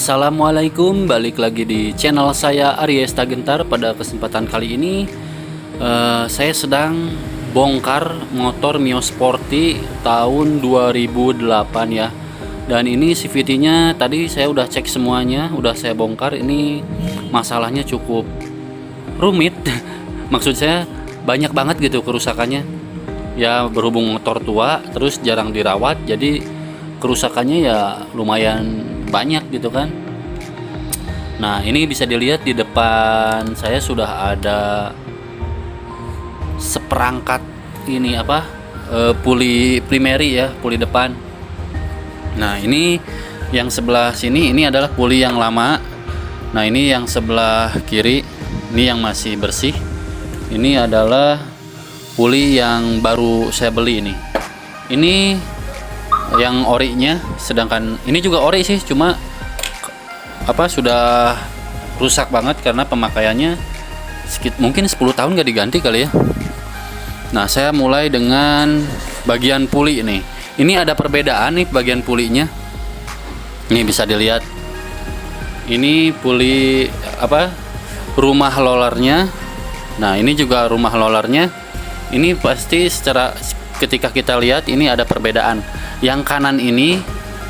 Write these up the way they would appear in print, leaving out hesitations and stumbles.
Assalamualaikum, balik lagi di channel saya Aries Tagentar. Pada kesempatan kali ini saya sedang bongkar motor Mio Sporty tahun 2008 ya. Dan ini CVT-nya tadi saya udah cek semuanya, udah saya bongkar. Ini masalahnya cukup rumit. Maksud saya banyak banget gitu kerusakannya. Ya berhubung motor tua, terus jarang dirawat, jadi kerusakannya ya lumayan banyak gitu kan. Nah ini bisa dilihat di depan saya sudah ada seperangkat ini puli primary ya, puli depan. Nah ini yang sebelah sini ini adalah puli yang lama. Nah ini yang sebelah kiri ini yang masih bersih. Ini adalah puli yang baru saya beli ini. Ini yang orinya, sedangkan ini juga ori sih, cuma sudah rusak banget karena pemakaiannya mungkin 10 tahun gak diganti kali ya. Nah saya mulai dengan bagian puli ini. Ini ada perbedaan nih bagian pulinya. Ini bisa dilihat. Ini puli rumah rollernya. Nah ini juga rumah rollernya. Ini pasti ketika kita lihat ini ada perbedaan. Yang kanan ini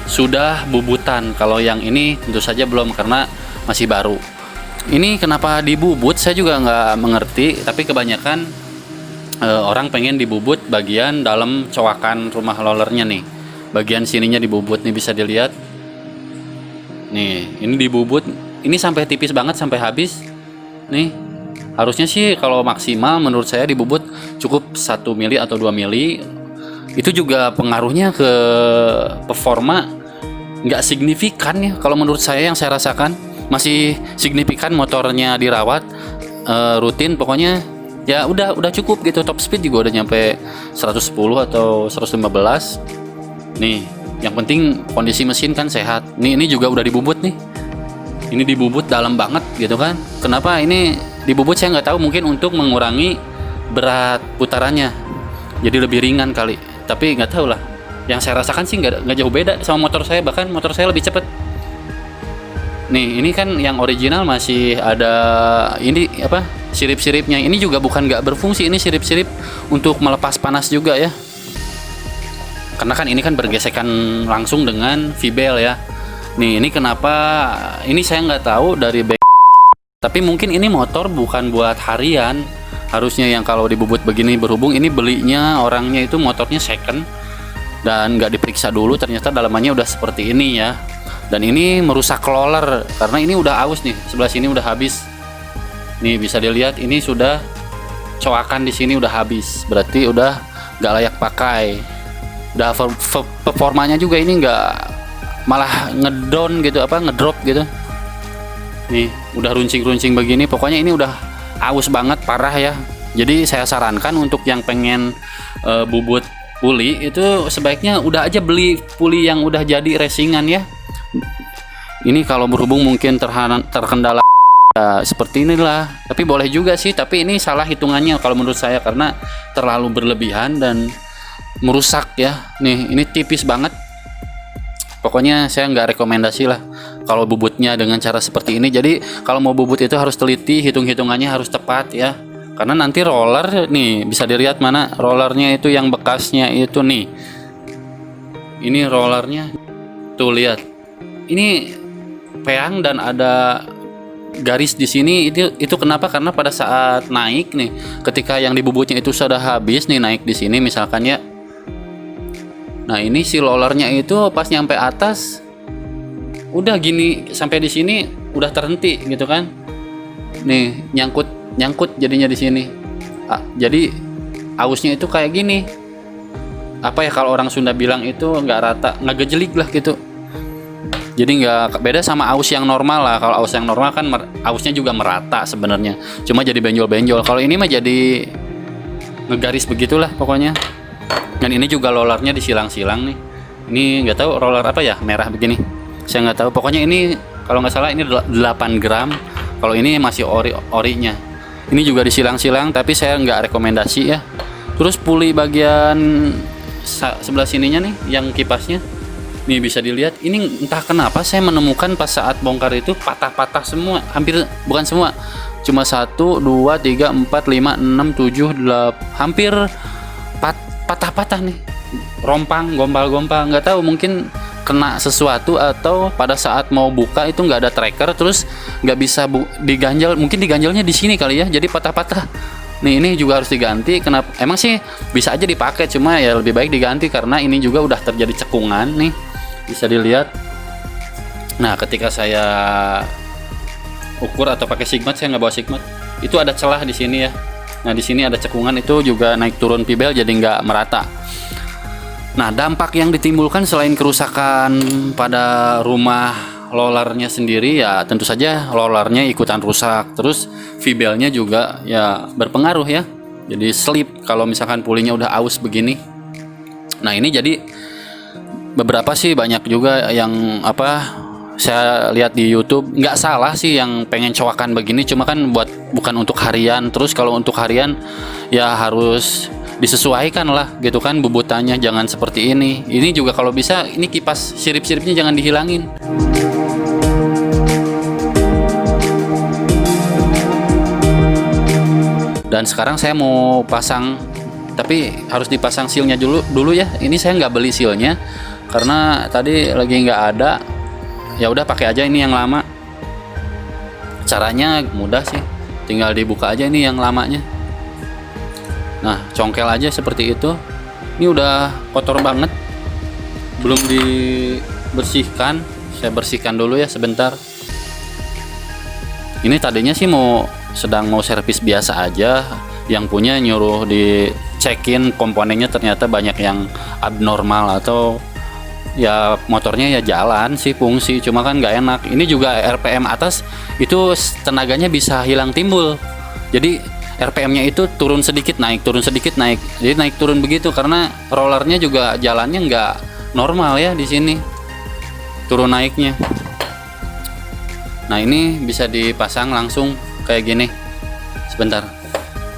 sudah bubutan, kalau yang ini tentu saja belum karena masih baru. Ini kenapa dibubut saya juga nggak mengerti, tapi kebanyakan orang pengen dibubut bagian dalam coakan rumah rollernya nih. Bagian sininya dibubut nih, bisa dilihat. Nih, ini dibubut, ini sampai tipis banget sampai habis. Nih, harusnya sih kalau maksimal menurut saya dibubut cukup 1 mili atau 2 mili. Itu juga pengaruhnya ke performa nggak signifikan ya. Kalau menurut saya yang saya rasakan masih signifikan motornya dirawat rutin, pokoknya ya udah cukup gitu. Top speed juga udah nyampe 110 atau 115. Nih, yang penting kondisi mesin kan sehat. Ini juga udah dibubut nih. Ini dibubut dalam banget gitu kan. Kenapa ini dibubut saya nggak tahu, mungkin untuk mengurangi berat putarannya. Jadi lebih ringan kali. Tapi nggak tahu lah. Yang saya rasakan sih nggak jauh beda sama motor saya, bahkan motor saya lebih cepet. Nih ini kan yang original masih ada ini sirip-siripnya. Ini juga bukan nggak berfungsi, ini sirip-sirip untuk melepas panas juga ya. Karena kan ini kan bergesekan langsung dengan V-bel ya. Nih ini kenapa ini saya nggak tahu dari tapi mungkin ini motor bukan buat harian. Harusnya yang kalau dibubut begini, berhubung ini belinya orangnya itu motornya second dan nggak diperiksa dulu, ternyata dalamannya udah seperti ini ya. Dan ini merusak roller karena ini udah aus nih, sebelah sini udah habis. Nih bisa dilihat ini sudah coakan di sini udah habis, berarti udah nggak layak pakai. Udah performanya juga ini nggak, malah ngedon gitu, ngedrop gitu. Nih udah runcing-runcing begini, pokoknya ini udah aus banget, parah ya. Jadi saya sarankan untuk yang pengen bubut puli itu sebaiknya udah aja beli puli yang udah jadi racingan ya. Ini kalau berhubung mungkin terkendala seperti inilah, tapi boleh juga sih, tapi ini salah hitungannya kalau menurut saya karena terlalu berlebihan dan merusak ya. Nih ini tipis banget. Pokoknya saya nggak rekomendasi lah kalau bubutnya dengan cara seperti ini. Jadi kalau mau bubut itu harus teliti, hitung-hitungannya harus tepat ya. Karena nanti roller nih bisa dilihat mana rollernya itu yang bekasnya itu nih. Ini rollernya tuh lihat. Ini peang dan ada garis di sini. Itu kenapa? Karena pada saat naik nih, ketika yang dibubutnya itu sudah habis nih, naik di sini misalkan ya. Nah ini si rollernya itu pas nyampe atas udah gini, sampai di sini udah terhenti gitu kan. Nih nyangkut jadinya di sini. Jadi ausnya itu kayak gini. Kalau orang Sunda bilang itu nggak rata, nggak gejelik lah gitu. Jadi nggak beda sama aus yang normal lah. Kalau aus yang normal kan ausnya juga merata sebenarnya, cuma jadi benjol-benjol. Kalau ini mah jadi ngegaris begitulah pokoknya. Dan ini juga rollernya disilang-silang nih. Ini nggak tahu roller apa ya, merah begini. Saya nggak tahu. Pokoknya ini kalau nggak salah ini 8 gram. Kalau ini masih orinya. Ini juga disilang-silang, tapi saya nggak rekomendasi ya. Terus puli bagian sebelah sininya nih, yang kipasnya. Nih bisa dilihat, ini entah kenapa saya menemukan pas saat bongkar itu patah-patah semua, hampir bukan semua, cuma 1, 2, 3, 4, 5, 6, 7, 8, hampir patah-patah nih, rompang, gompal-gompal, nggak tahu mungkin kena sesuatu atau pada saat mau buka itu nggak ada tracker, terus nggak bisa diganjal, mungkin diganjalnya di sini kali ya, jadi patah-patah. Nih ini juga harus diganti. Kenapa? Emang sih bisa aja dipakai, cuma ya lebih baik diganti karena ini juga udah terjadi cekungan nih. Bisa dilihat. Nah, ketika saya ukur atau pakai sigmat, saya nggak bawa sigmat. Itu ada celah di sini ya. Nah, di sini ada cekungan, itu juga naik turun pibel jadi nggak merata. Nah, dampak yang ditimbulkan selain kerusakan pada rumah rollernya sendiri ya tentu saja rollernya ikutan rusak, terus fibelnya juga ya berpengaruh ya, jadi slip kalau misalkan pulingnya udah aus begini. Nah ini jadi beberapa sih banyak juga yang saya lihat di YouTube, nggak salah sih yang pengen coakan begini, cuma kan bukan untuk harian. Terus kalau untuk harian ya harus disesuaikan lah gitu kan bubutannya, jangan seperti ini. Ini juga kalau bisa ini kipas sirip-siripnya jangan dihilangin. Dan sekarang saya mau pasang, tapi harus dipasang sealnya dulu ya. Ini saya nggak beli sealnya karena tadi lagi nggak ada. Ya udah pakai aja ini yang lama. Caranya mudah sih, tinggal dibuka aja ini yang lamanya. Nah, congkel aja seperti itu. Ini udah kotor banget, belum dibersihkan. Saya bersihkan dulu ya sebentar. Ini tadinya sih sedang mau servis biasa aja, yang punya nyuruh dicekin komponennya, ternyata banyak yang abnormal atau ya motornya ya jalan sih fungsi, cuma kan nggak enak. Ini juga RPM atas itu tenaganya bisa hilang timbul, jadi RPM-nya itu turun sedikit naik, jadi naik turun begitu karena rollernya juga jalannya nggak normal ya di sini, turun naiknya. Nah ini bisa dipasang langsung kayak gini. Sebentar,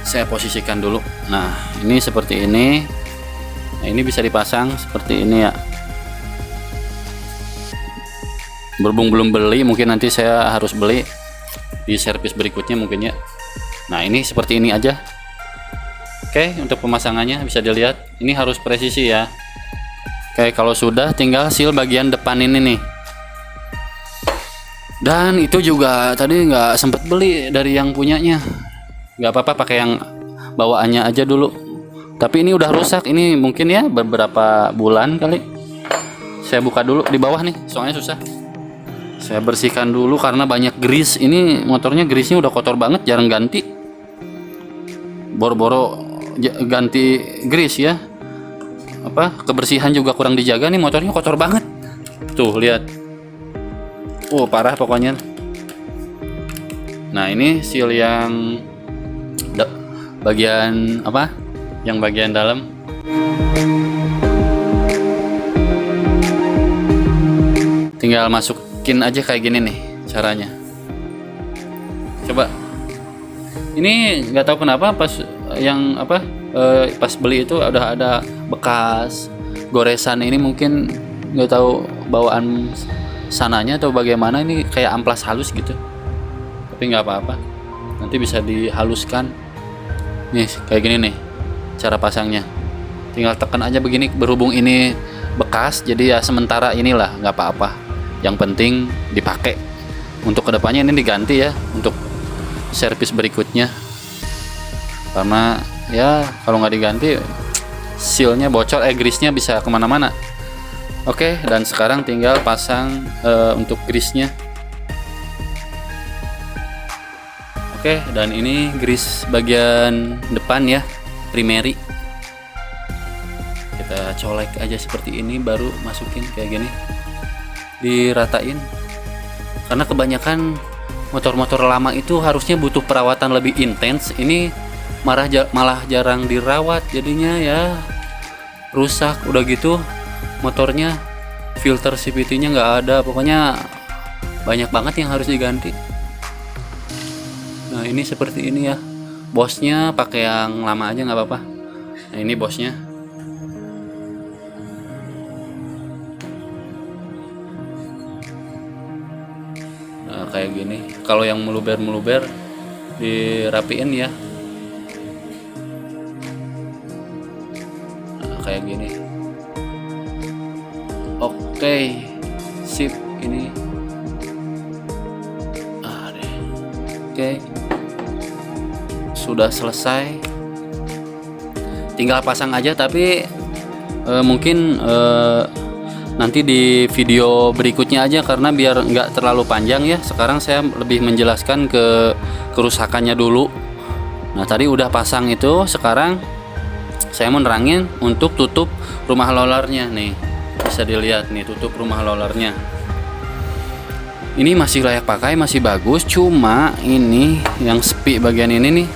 saya posisikan dulu. Nah ini seperti ini. Nah ini bisa dipasang seperti ini ya. Berhubung belum beli, mungkin nanti saya harus beli di servis berikutnya mungkin ya. Nah ini seperti ini aja. Oke, untuk pemasangannya bisa dilihat, ini harus presisi ya. Oke, kalau sudah tinggal seal bagian depan ini nih. Dan itu juga tadi nggak sempet beli dari yang punyanya. Nggak apa-apa, pakai yang bawaannya aja dulu. Tapi ini udah rusak, ini mungkin ya beberapa bulan kali. Saya buka dulu di bawah nih, soalnya susah. Saya bersihkan dulu karena banyak grease. Ini motornya grease-nya udah kotor banget, jarang ganti. Boro-boro ganti grease ya. Kebersihan juga kurang dijaga nih, motornya kotor banget. Tuh lihat. Parah pokoknya. Nah ini seal yang bagian yang bagian dalam. Tinggal masukin aja kayak gini nih caranya. Coba. Ini nggak tahu kenapa pas pas beli itu udah ada bekas goresan. Ini mungkin nggak tahu bawaan sananya atau bagaimana, ini kayak amplas halus gitu, tapi nggak apa-apa, nanti bisa dihaluskan. Nih kayak gini nih cara pasangnya, tinggal tekan aja begini. Berhubung ini bekas jadi ya sementara inilah, nggak apa-apa, yang penting dipakai. Untuk kedepannya ini diganti ya untuk servis berikutnya, karena ya kalau nggak diganti sealnya bocor, grease-nya bisa kemana-mana. Oke, dan sekarang tinggal pasang untuk grease-nya. Oke, dan ini grease bagian depan ya, primary. Kita colek aja seperti ini, baru masukin kayak gini, diratain. Karena kebanyakan motor-motor lama itu harusnya butuh perawatan lebih intens. Ini malah jarang dirawat, jadinya ya rusak. Udah gitu motornya filter CVT-nya nggak ada, pokoknya banyak banget yang harus diganti. Nah ini seperti ini ya, bosnya pakai yang lama aja nggak apa-apa. Nah ini bosnya. kalau yang meluber dirapiin ya. Nah, kayak gini. Oke, sip ini. Oke, sudah selesai. Tinggal pasang aja, tapi mungkin nanti di video berikutnya aja, karena biar nggak terlalu panjang ya. Sekarang saya lebih menjelaskan ke kerusakannya dulu. Nah, tadi udah pasang itu, sekarang saya mau nerangin untuk tutup rumah rollernya nih. Bisa dilihat nih tutup rumah rollernya. Ini masih layak pakai, masih bagus, cuma ini yang sepi bagian ini nih.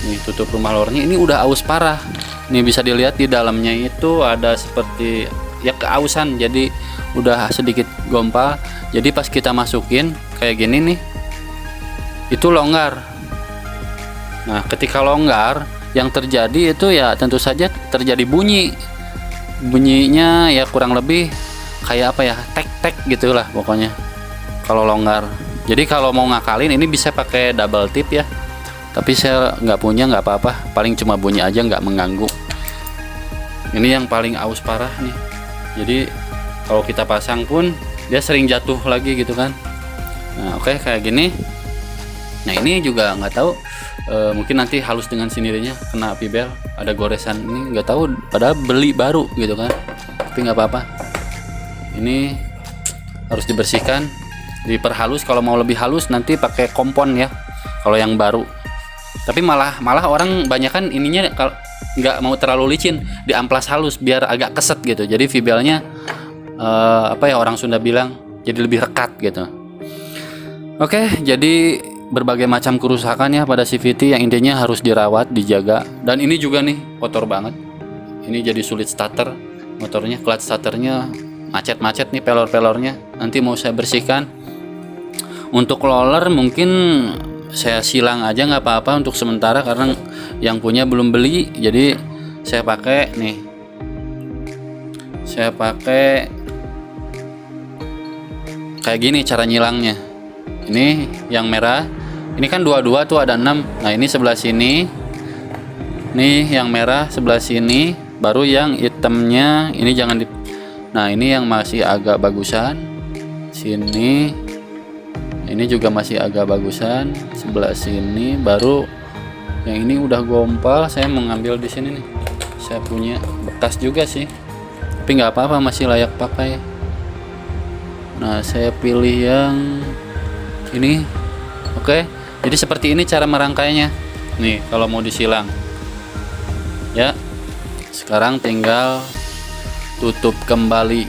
Nih tutup rumah rollernya ini udah aus parah. Nih bisa dilihat di dalamnya itu ada seperti ya keausan, jadi udah sedikit gompal. Jadi pas kita masukin kayak gini nih, itu longgar. Nah, ketika longgar, yang terjadi itu ya tentu saja terjadi bunyinya ya kurang lebih kayak apa ya, tek-tek gitulah pokoknya kalau longgar. Jadi kalau mau ngakalin ini bisa pakai double tip ya, tapi saya nggak punya, nggak apa-apa, paling cuma bunyi aja, nggak mengganggu. Ini yang paling aus parah nih, jadi kalau kita pasang pun dia sering jatuh lagi gitu kan. Nah oke, kayak gini. Nah ini juga nggak tahu, mungkin nanti halus dengan sendirinya kena pibel, ada goresan ini nggak tahu, padahal beli baru gitu kan, tapi nggak apa-apa. Ini harus dibersihkan, diperhalus. Kalau mau lebih halus nanti pakai kompon ya kalau yang baru. Tapi malah orang banyak kan ininya kalau nggak mau terlalu licin, diamplas halus biar agak keset gitu. Jadi fibelnya apa ya orang Sunda bilang, jadi lebih rekat gitu. Oke, jadi berbagai macam kerusakan ya pada CVT yang intinya harus dirawat, dijaga. Dan ini juga nih kotor banget. Ini jadi sulit starter motornya, clutch starternya macet-macet nih, pelor-pelornya. Nanti mau saya bersihkan. Untuk roller mungkin saya silang aja nggak apa-apa untuk sementara, karena yang punya belum beli. Jadi saya pakai nih, saya pakai kayak gini cara nyilangnya. Ini yang merah, ini kan dua-dua tuh ada 6. Nah ini sebelah sini, nih yang merah sebelah sini, baru yang hitamnya ini jangan di. Nah ini yang masih agak bagusan, sini ini juga masih agak bagusan, sebelah sini baru yang ini udah gompal. Saya mengambil di sini nih, saya punya bekas juga sih, tapi nggak apa-apa, masih layak pakai. Nah saya pilih yang ini. Oke, jadi seperti ini cara merangkainya nih kalau mau disilang ya. Sekarang tinggal tutup kembali,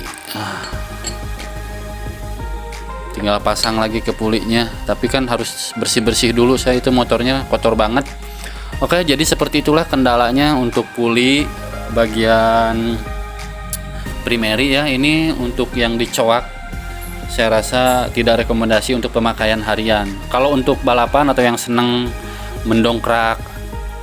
tinggal pasang lagi ke pulinya, tapi kan harus bersih-bersih dulu, saya itu motornya kotor banget. Oke, jadi seperti itulah kendalanya untuk puli bagian primary ya. Ini untuk yang dicoak, saya rasa tidak rekomendasi untuk pemakaian harian. Kalau untuk balapan atau yang seneng mendongkrak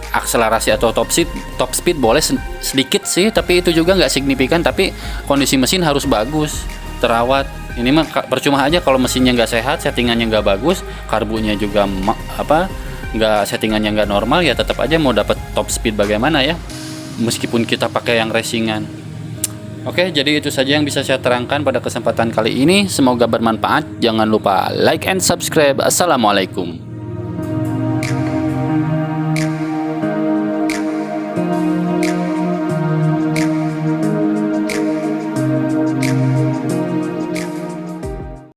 akselerasi atau top speed boleh sedikit sih, tapi itu juga nggak signifikan. Tapi kondisi mesin harus bagus, terawat. Ini mah percuma aja kalau mesinnya nggak sehat, settingannya nggak bagus, karbunya juga nggak, settingannya nggak normal, ya tetap aja mau dapat top speed bagaimana ya, meskipun kita pakai yang racingan. Oke, jadi itu saja yang bisa saya terangkan pada kesempatan kali ini. Semoga bermanfaat. Jangan lupa like and subscribe. Assalamualaikum.